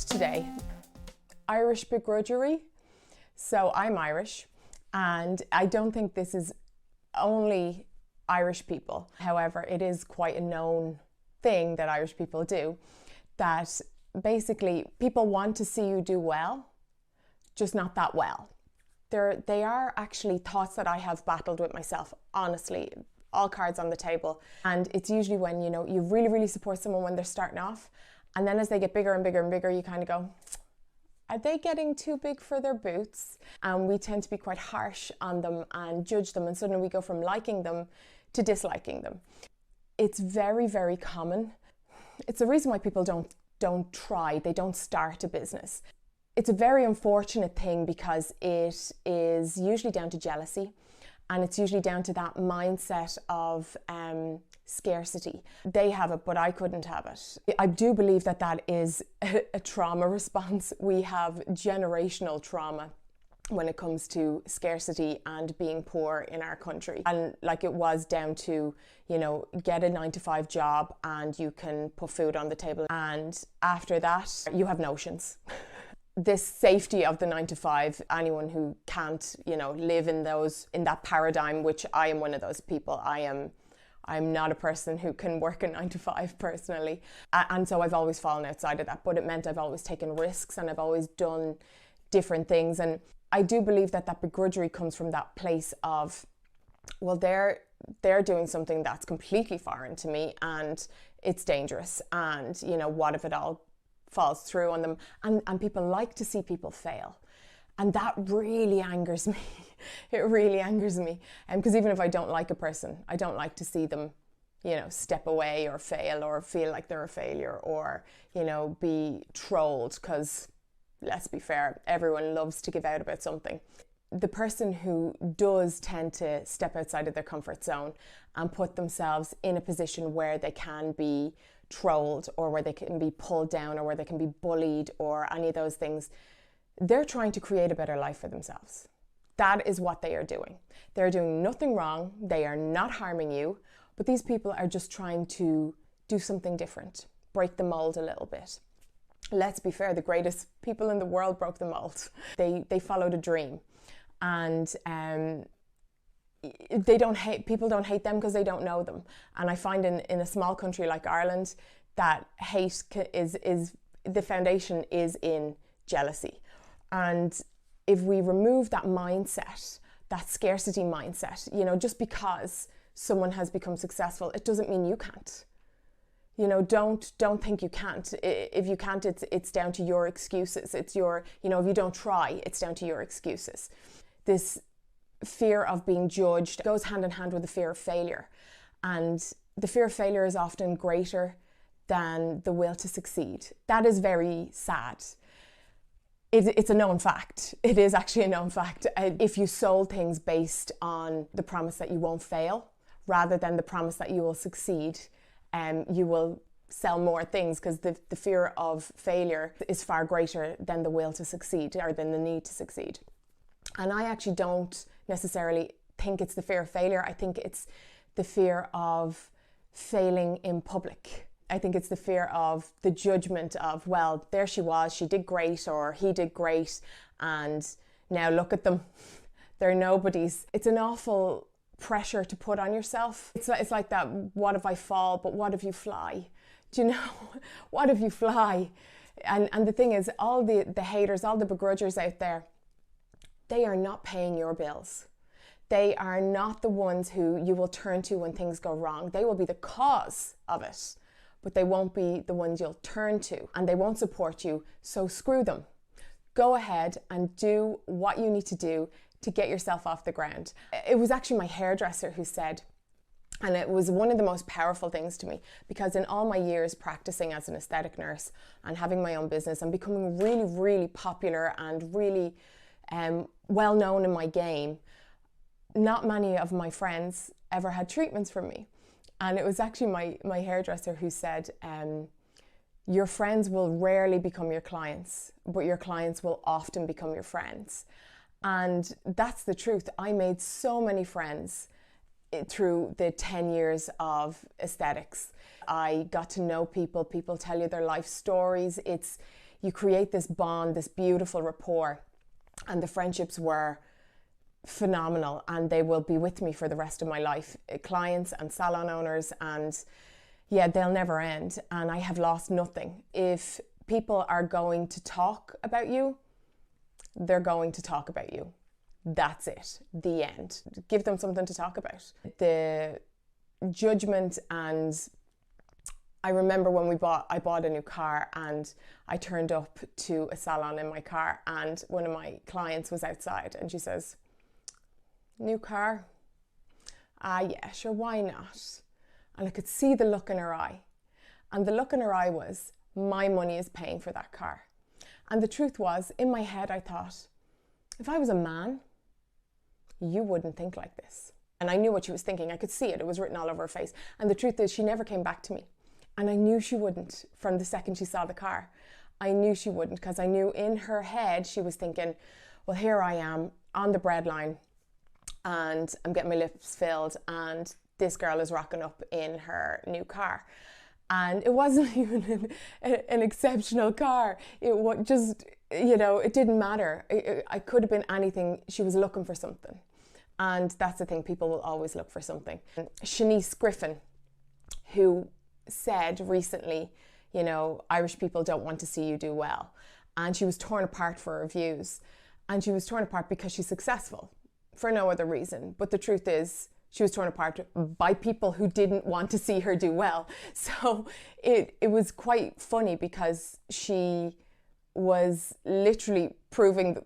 today. Irish begrudgery. So I'm Irish, and I don't think this is only Irish people. However, it is quite a known thing that Irish people do, that basically people want to see you do well, just not that well. They are actually thoughts that I have battled with myself, honestly, all cards on the table. And it's usually when, you really, really support someone when they're starting off, and then as they get bigger and bigger and bigger, you kind of go, are they getting too big for their boots? And we tend to be quite harsh on them and judge them, and suddenly we go from liking them to disliking them. It's very, very common. It's the reason why people don't try, they don't start a business. It's a very unfortunate thing because it is usually down to jealousy, and it's usually down to that mindset of scarcity. They have it, but I couldn't have it. I do believe that is a trauma response. We have generational trauma when it comes to scarcity and being poor in our country. And like it was down to, get a 9-to-5 job and you can put food on the table. And after that, you have notions. This safety of the 9-to-5, anyone who can't, live in that paradigm, which I am one of those people. I'm not a person who can work a 9-to-5 personally. And so I've always fallen outside of that, but it meant I've always taken risks and I've always done different things. And I do believe that begrudgery comes from that place of, well, they're doing something that's completely foreign to me and it's dangerous. And, what if it all falls through on them? And people like to see people fail. And that really angers me. It really angers me. Because even if I don't like a person, I don't like to see them, step away or fail or feel like they're a failure or, be trolled, because let's be fair, everyone loves to give out about something. The person who does tend to step outside of their comfort zone and put themselves in a position where they can be trolled or where they can be pulled down or where they can be bullied or any of those things, they're trying to create a better life for themselves. That is what they are doing. They're doing nothing wrong. They are not harming you, but these people are just trying to do something different, break the mold a little bit. Let's be fair, the greatest people in the world broke the mold. They followed a dream, and people don't hate them because they don't know them. And I find in a small country like Ireland that hate is the foundation is in jealousy. And if we remove that mindset, that scarcity mindset, just because someone has become successful, it doesn't mean you can't. Don't think you can't. If you can't, it's down to your excuses. It's your, if you don't try, it's down to your excuses. This fear of being judged goes hand in hand with the fear of failure. And the fear of failure is often greater than the will to succeed. That is very sad. It's a known fact. It is actually a known fact. If you sold things based on the promise that you won't fail, rather than the promise that you will succeed, you will sell more things, because the fear of failure is far greater than the will to succeed or than the need to succeed. And I actually don't necessarily think it's the fear of failure. I think it's the fear of failing in public. I think it's the fear of the judgment of, well, there she was, she did great or he did great, and now look at them. They're nobodies. It's an awful pressure to put on yourself. It's like that, what if I fall, but what if you fly? Do you know? What if you fly? And the thing is, all the haters, all the begrudgers out there, they are not paying your bills. They are not the ones who you will turn to when things go wrong. They will be the cause of it, but they won't be the ones you'll turn to, and they won't support you. So screw them. Go ahead and do what you need to do to get yourself off the ground. It was actually my hairdresser who said, and it was one of the most powerful things to me, because in all my years practicing as an aesthetic nurse and having my own business and becoming really, really popular and really well known in my game, not many of my friends ever had treatments from me. And it was actually my hairdresser who said, your friends will rarely become your clients, but your clients will often become your friends. And that's the truth. I made so many friends through the 10 years of aesthetics. I got to know people. People tell you their life stories. It's, you create this bond, this beautiful rapport, and the friendships were phenomenal, and they will be with me for the rest of my life. Clients and salon owners, and yeah, they'll never end, and I have lost nothing. If people are going to talk about you, they're going to talk about you. That's it, the end. Give them something to talk about. The judgment, and I remember when I bought a new car, and I turned up to a salon in my car, and one of my clients was outside, and she says, "New car? Ah, yeah, sure, why not?" And I could see the look in her eye. And the look in her eye was, my money is paying for that car. And the truth was, in my head, I thought, if I was a man, you wouldn't think like this. And I knew what she was thinking. I could see it. It was written all over her face. And the truth is, she never came back to me. And I knew she wouldn't from the second she saw the car. I knew she wouldn't, because I knew in her head, she was thinking, well, here I am on the breadline, and I'm getting my lips filled, and this girl is rocking up in her new car. And it wasn't even an exceptional car. It was just, it didn't matter. I could have been anything. She was looking for something. And that's the thing, people will always look for something. Shanice Griffin, who said recently, Irish people don't want to see you do well. And she was torn apart for her views. And she was torn apart because she's successful, for no other reason. But the truth is, she was torn apart by people who didn't want to see her do well. So it was quite funny, because she was literally proving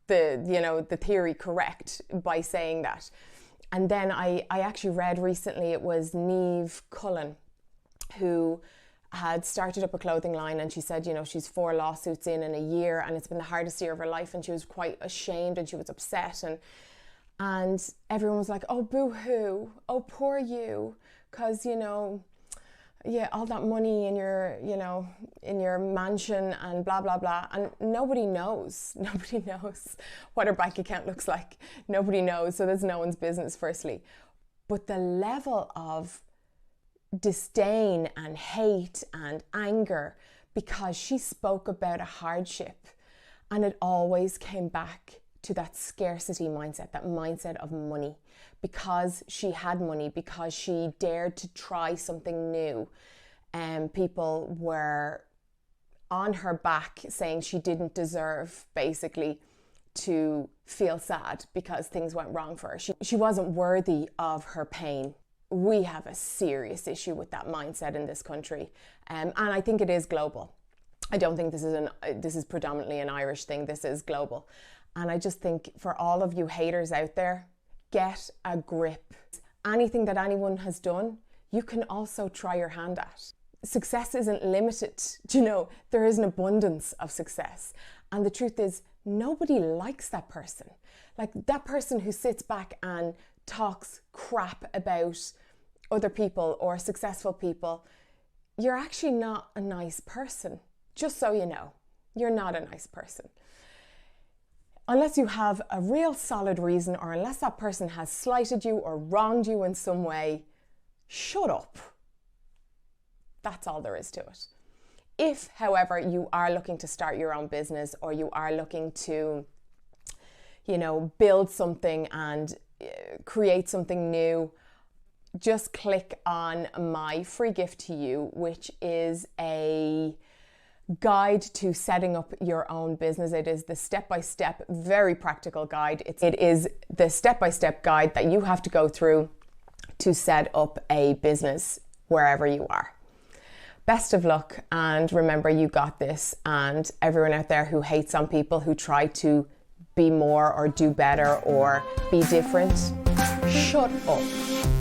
the theory correct by saying that. And then I actually read recently, it was Niamh Cullen who had started up a clothing line, and she said, she's 4 lawsuits in a year, and it's been the hardest year of her life, and she was quite ashamed, and she was upset, and everyone was like, oh, boo-hoo, oh, poor you, because, all that money in your mansion and blah, blah, blah. And nobody knows what her bank account looks like. Nobody knows, so that's no one's business, firstly. But the level of disdain and hate and anger, because she spoke about a hardship, and it always came back to that scarcity mindset, that mindset of money, because she had money, because she dared to try something new, and people were on her back saying she didn't deserve, basically, to feel sad because things went wrong for her. She wasn't worthy of her pain. We have a serious issue with that mindset in this country, and I think it is global. I don't think this is predominantly an Irish thing. This is global. And I just think, for all of you haters out there, get a grip. Anything that anyone has done, you can also try your hand at. Success isn't limited. There is an abundance of success. And the truth is, nobody likes that person. Like, that person who sits back and talks crap about other people or successful people, you're actually not a nice person. Just so you know, you're not a nice person. Unless you have a real solid reason, or unless that person has slighted you or wronged you in some way, shut up. That's all there is to it. If, however, you are looking to start your own business, or you are looking to, build something and create something new, just click on my free gift to you, which is a guide to setting up your own business. It is the step-by-step, very practical guide. It is the step-by-step guide that you have to go through to set up a business wherever you are. Best of luck, and remember, you got this. And everyone out there who hates on people who try to be more or do better or be different, shut up.